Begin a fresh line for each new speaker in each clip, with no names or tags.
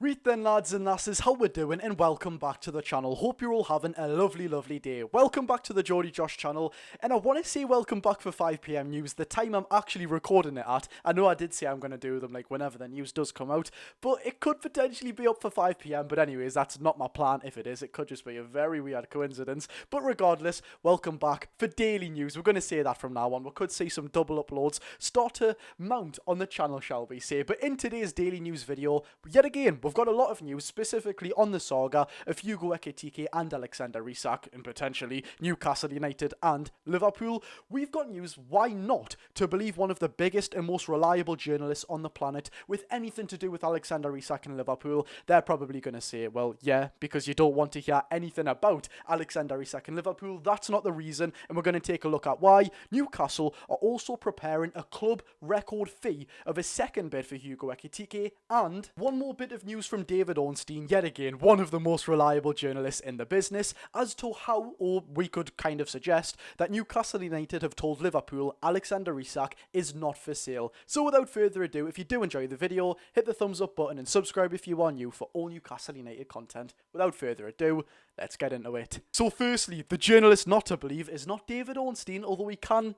Right then lads and lasses, how we're doing, and welcome back to the channel. Hope you're all having a lovely day. Welcome back to the Geordie Josh channel, and I want to say welcome back for 5 PM news, the time I'm actually recording it at. I know I did say I'm going to do them like whenever the news does come out, but it could potentially be up for 5 PM, but anyways, that's not my plan. If it is, it could just be a very weird coincidence. But regardless, welcome back for daily news. We're going to say that from now on. We could see some double uploads start to mount on the channel, shall we say. But in today's daily news video, yet again, we've got a lot of news specifically on the saga of Hugo Ekitike and Alexander Isak, and potentially Newcastle United and Liverpool. We've got news, why not, to believe one of the biggest and most reliable journalists on the planet with anything to do with Alexander Isak and Liverpool. They're probably going to say, well, yeah, because you don't want to hear anything about Alexander Isak and Liverpool. That's not the reason, and we're going to take a look at why. Newcastle are also preparing a club record fee of a second bid for Hugo Ekitike, and one more bit of news from David Ornstein, yet again, one of the most reliable journalists in the business, as to how, or we could kind of suggest, that Newcastle United have told Liverpool Alexander Isak is not for sale. So without further ado, if you do enjoy the video, hit the thumbs up button and subscribe if you are new for all Newcastle United content. Without further ado, let's get into it. So firstly, the journalist not to believe is not David Ornstein, although he can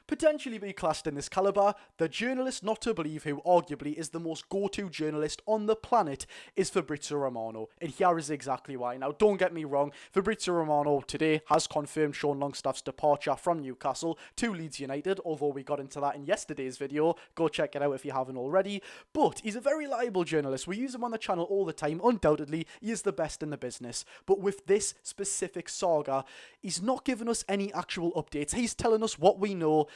potentially be classed in this calibre. The journalist not to believe, who arguably is the most go-to journalist on the planet, is Fabrizio Romano, and here is exactly why. Now, don't get me wrong, Fabrizio Romano today has confirmed Sean Longstaff's departure from Newcastle to Leeds United, although we got into that in yesterday's video. Go check it out if you haven't already. But he's a very reliable journalist. We use him on the channel all the time. Undoubtedly, he is the best in the business. But with this specific saga, he's not giving us any actual updates. He's telling us what we know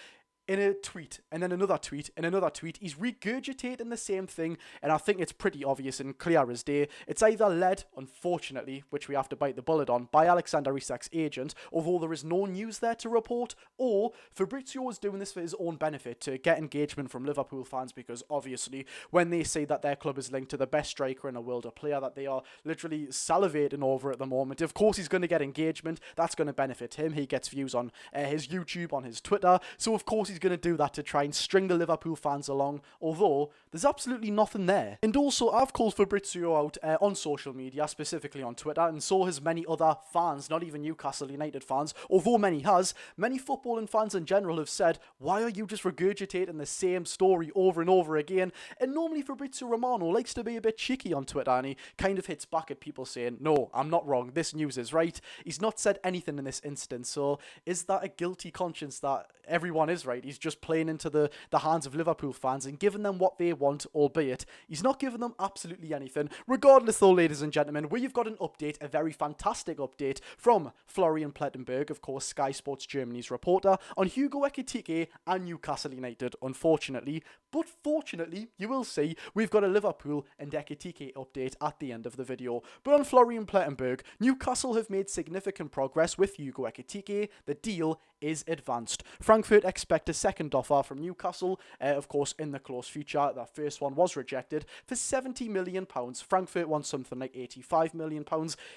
in a tweet, and then another tweet, and another tweet. He's regurgitating the same thing, and I think it's pretty obvious and clear as day. It's either led, unfortunately, which we have to bite the bullet on, by Alexander Isak's agent, although there is no news there to report, or Fabrizio is doing this for his own benefit, to get engagement from Liverpool fans, because obviously, when they say that their club is linked to the best striker in the world, a player that they are literally salivating over at the moment, of course he's going to get engagement. That's going to benefit him. He gets views on his YouTube, on his Twitter, so of course he's going to do that to try and string the Liverpool fans along, although there's absolutely nothing there. And also, I've called Fabrizio out on social media, specifically on Twitter, and so has many other fans, not even Newcastle United fans, although many footballing fans in general have said, why are you just regurgitating the same story over and over again? And normally Fabrizio Romano likes to be a bit cheeky on Twitter, and he kind of hits back at people saying, no, I'm not wrong, this news is right. He's not said anything in this instance, so is that a guilty conscience that everyone is right? He's just playing into the hands of Liverpool fans and giving them what they want, albeit he's not giving them absolutely anything. Regardless though, ladies and gentlemen, we've got an update, a very fantastic update from Florian Plettenberg, of course, Sky Sports Germany's reporter, on Hugo Ekitike and Newcastle United, unfortunately. But fortunately, you will see, we've got a Liverpool and Ekitike update at the end of the video. But on Florian Plettenberg, Newcastle have made significant progress with Hugo Ekitike. The deal is advanced. Frankfurt expect a second offer from Newcastle, of course, in the close future. That first one was rejected for £70 million. Frankfurt wants something like £85 million.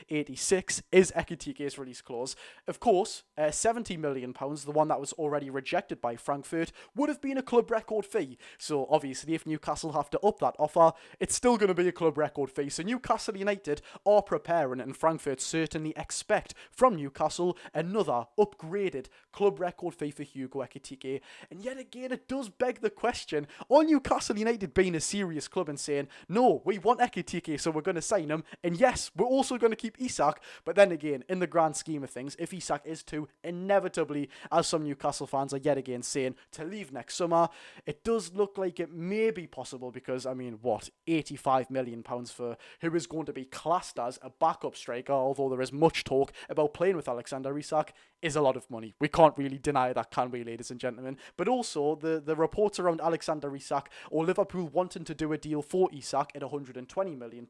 86 is Ekitike's release clause. Of course, £70 million, the one that was already rejected by Frankfurt, would have been a club record fee. So obviously, if Newcastle have to up that offer, it's still going to be a club record fee. So Newcastle United are preparing, and Frankfurt certainly expect from Newcastle another upgraded club record fee for Hugo Ekitike. And yet again, it does beg the question, are Newcastle United being a serious club and saying, no, we want Ekitike, so we're going to sign him, and yes, we're also going to keep Isak? But then again, in the grand scheme of things, if Isak is to inevitably, as some Newcastle fans are yet again saying, to leave next summer, it does look like it may be possible, because, I mean, what, £85 million for who is going to be classed as a backup striker, although there is much talk about playing with Alexander Isak, is a lot of money. We can't really deny that, can we, ladies and gentlemen? But also, the reports around Alexander Isak, or Liverpool wanting to do a deal for Isak at £120 million,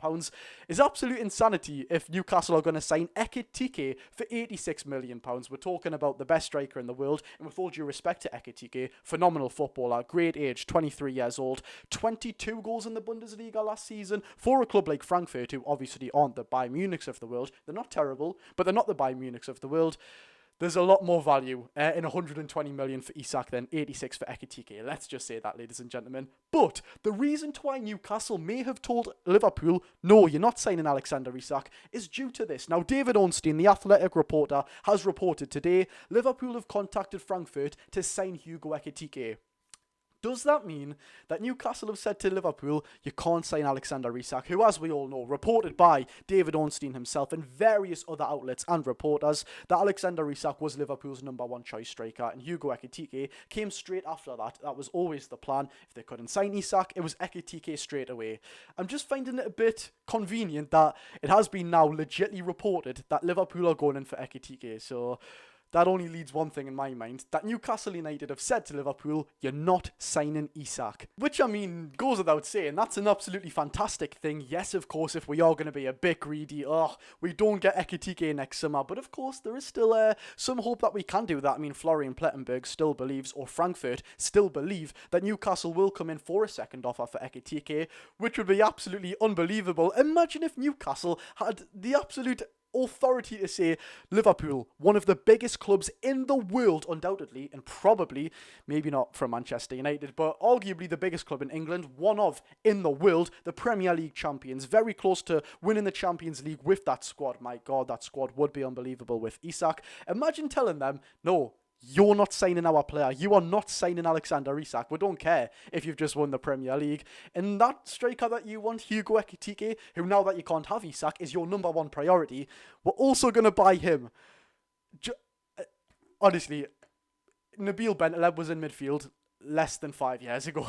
is absolute insanity if Newcastle are going to sign Ekitike for £86 million. We're talking about the best striker in the world, and with all due respect to Ekitike, phenomenal footballer, great age, 23 years old, 22 goals in the Bundesliga last season for a club like Frankfurt, who obviously aren't the Bayern Munichs of the world. They're not terrible, but they're not the Bayern Munichs of the world. there's a lot more value in 120 million for Isak than 86 for Ekitike. Let's just say that, ladies and gentlemen. But the reason why Newcastle may have told Liverpool, no, you're not signing Alexander Isak, is due to this. Now, David Ornstein, the Athletic reporter, has reported today Liverpool have contacted Frankfurt to sign Hugo Ekitike. Does that mean that Newcastle have said to Liverpool, you can't sign Alexander Isak, who, as we all know, reported by David Ornstein himself and various other outlets and reporters, that Alexander Isak was Liverpool's number one choice striker, and Hugo Ekitike came straight after that. That was always the plan. If they couldn't sign Isak, it was Ekitike straight away. I'm just finding it a bit convenient that it has been now legitly reported that Liverpool are going in for Ekitike, so that only leads one thing in my mind, that Newcastle United have said to Liverpool, you're not signing Isak. Which, I mean, goes without saying, that's an absolutely fantastic thing. Yes, of course, if we are going to be a bit greedy, we don't get Ekitike next summer. But of course, there is still some hope that we can do that. I mean, Florian Plettenberg still believes, or Frankfurt still believe, that Newcastle will come in for a second offer for Ekitike, which would be absolutely unbelievable. Imagine if Newcastle had the absolute authority to say, Liverpool, one of the biggest clubs in the world, undoubtedly, and probably, maybe not from Manchester United, but arguably the biggest club in England, one of in the world, the Premier League champions, very close to winning the Champions League with that squad. My God, that squad would be unbelievable with Isak. Imagine telling them, no, you're not signing our player. You are not signing Alexander Isak. We don't care if you've just won the Premier League. And that striker that you want, Hugo Ekitike, who now that you can't have Isak, is your number one priority, we're also going to buy him. Honestly, Nabil Bentaleb was in midfield less than 5 years ago.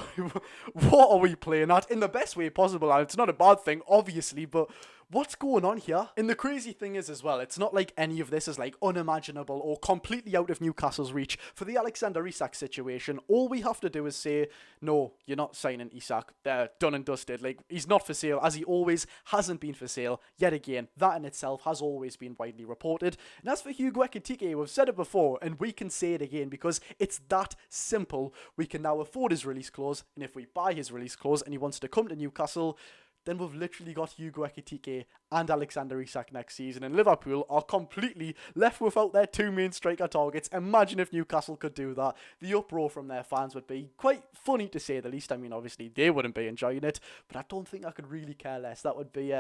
What are we playing at? In the best way possible. And it's not a bad thing, obviously, but what's going on here? And the crazy thing is as well, it's not like any of this is like unimaginable or completely out of Newcastle's reach. For the Alexander Isak situation, all we have to do is say, no, you're not signing Isak. They're done and dusted. Like, he's not for sale, as he always hasn't been for sale. Yet again, that in itself has always been widely reported. And as for Hugo Ekitike, we've said it before, and we can say it again because it's that simple. We can now afford his release clause, and if we buy his release clause and he wants to come to Newcastle, then we've literally got Hugo Ekitike and Alexander Isak next season, and Liverpool are completely left without their two main striker targets. Imagine if Newcastle could do that. The uproar from their fans would be quite funny, to say the least. I mean, obviously, they wouldn't be enjoying it, but I don't think I could really care less. That would be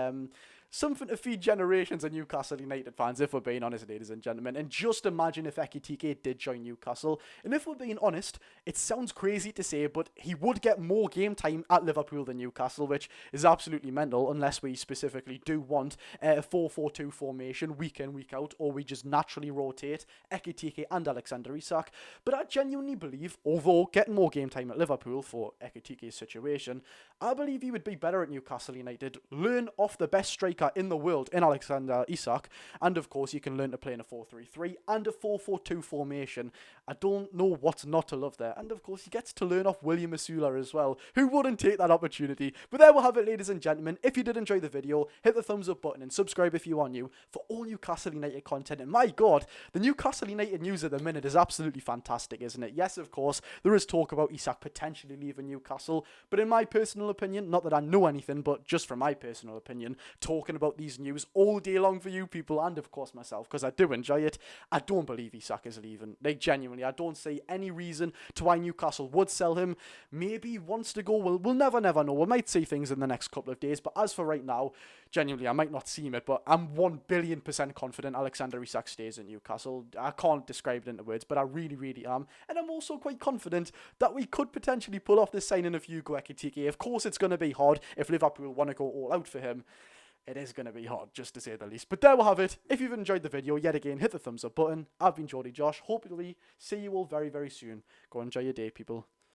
something to feed generations of Newcastle United fans, if we're being honest, ladies and gentlemen. And just imagine if Ekitike did join Newcastle. And if we're being honest, it sounds crazy to say, but he would get more game time at Liverpool than Newcastle, which is absolutely mental, unless we specifically do want a 4-4-2 formation week in, week out, or we just naturally rotate Ekitike and Alexander Isak. But I genuinely believe, although getting more game time at Liverpool for Ekitike's situation, I believe he would be better at Newcastle United, learn off the best striker in the world in Alexander Isak, and of course you can learn to play in a 4-3-3 and a 4-4-2 formation. I don't know what's not to love there. And of course he gets to learn off William Masula as well. Who wouldn't take that opportunity? But there we'll have it, ladies and gentlemen. If you did enjoy the video, hit the thumbs up button and subscribe if you are new for all Newcastle United content. And my God, the Newcastle United news at the minute is absolutely fantastic, isn't it? Yes, of course, there is talk about Isak potentially leaving Newcastle, but in my personal opinion, not that I know anything, but just from my personal opinion, talking about these news all day long for you people, and of course myself, because I do enjoy it, I don't believe Isak is leaving. Like, genuinely, I don't see any reason to why Newcastle would sell him. Maybe he wants to go. We'll never know. We might see things in the next couple of days, but as for right now, genuinely, I might not seem it, but I'm 1,000,000,000% confident Alexander Isak stays in Newcastle. I can't describe it into words, but I really, really am. And I'm also quite confident that we could potentially pull off this signing of Hugo Ekitike. Of course, it's going to be hard if Liverpool want to go all out for him. It is going to be hard, just to say the least. But there we'll have it. If you've enjoyed the video, yet again, hit the thumbs up button. I've been Geordie Josh. Hopefully, see you all very, very soon. Go enjoy your day, people.